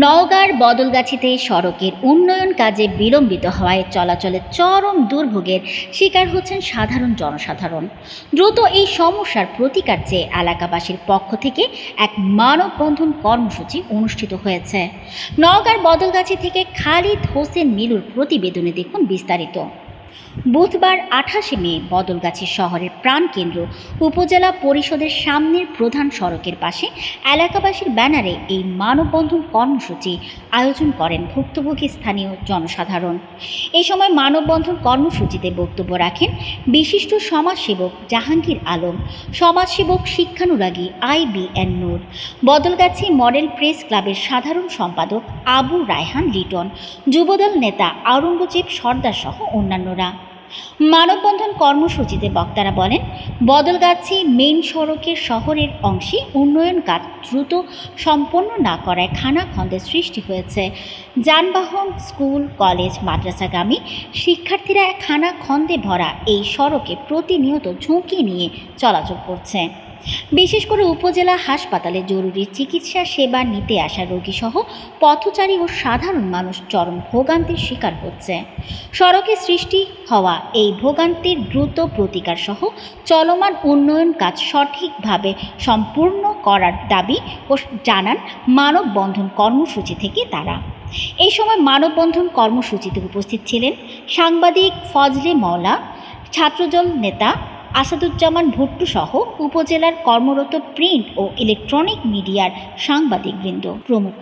নওগাঁর বদলগাছিতে সড়কের উন্নয়ন কাজে বিলম্বিত হওয়ায় চলাচলে চরম দুর্ভোগের শিকার হচ্ছেন সাধারণ জনসাধারণ। দ্রুত এই সমস্যার প্রতিকার চেয়ে এলাকাবাসীর পক্ষ থেকে এক মানববন্ধন কর্মসূচি অনুষ্ঠিত হয়েছে। নওগাঁর বদলগাছি থেকে খালিদ হোসেন মিলুর প্রতিবেদনে দেখুন বিস্তারিত। বুধবার 28 মে বদলগাছি শহরের প্রাণকেন্দ্র উপজেলা পরিষদের সামনের প্রধান সড়কের পাশে এলাকাবাসীর ব্যানারে এই মানববন্ধন কর্মসূচি আয়োজন করেন ভুক্তভোগী স্থানীয় জনসাধারণ। এই সময় মানববন্ধন কর্মসূচিতে বক্তব্য রাখেন বিশিষ্ট সমাজসেবক জাহাঙ্গীর আলম, সমাজসেবক শিক্ষানুরাগী IBN নূর, বদলগাছি মডেল প্রেস ক্লাবের সাধারণ সম্পাদক আবু রায়হান লিটন, যুবদল নেতা আওরঙ্গজেব সর্দার সহ অন্যান্যরা। মানববন্ধন কর্মসূচিতে বক্তারা বলেন, বদলগাছি মেইন সড়কের শহরের অংশে উন্নয়ন কাজ দ্রুত সম্পন্ন না করায় খানাখন্দের সৃষ্টি হয়েছে। যানবাহন, স্কুল, কলেজ, মাদ্রাসাগামী শিক্ষার্থীরা খানাখন্দে ভরা এই সড়কে প্রতিনিয়ত ঝুঁকি নিয়ে চলাচল করছে। বিশেষ করে উপজেলা হাসপাতালে জরুরি চিকিৎসা সেবা নিতে আসা রোগীসহ পথচারী ও সাধারণ মানুষ চরম ভোগান্তির শিকার হচ্ছে। সড়কে সৃষ্টি হওয়া এই ভোগান্তির দ্রুত প্রতিকার সহ চলমান উন্নয়ন কাজ সঠিকভাবে সম্পূর্ণ করার দাবি ও জানান মানববন্ধন কর্মসূচি থেকে তারা। এই সময় মানববন্ধন কর্মসূচিতে উপস্থিত ছিলেন সাংবাদিক ফজলে মওলা, ছাত্রদল নেতা আসাদুজ্জামান ভুট্টু সহ উপজেলার কর্মরত প্রিন্ট ও ইলেকট্রনিক মিডিয়ার সাংবাদিকবৃন্দ প্রমুখ।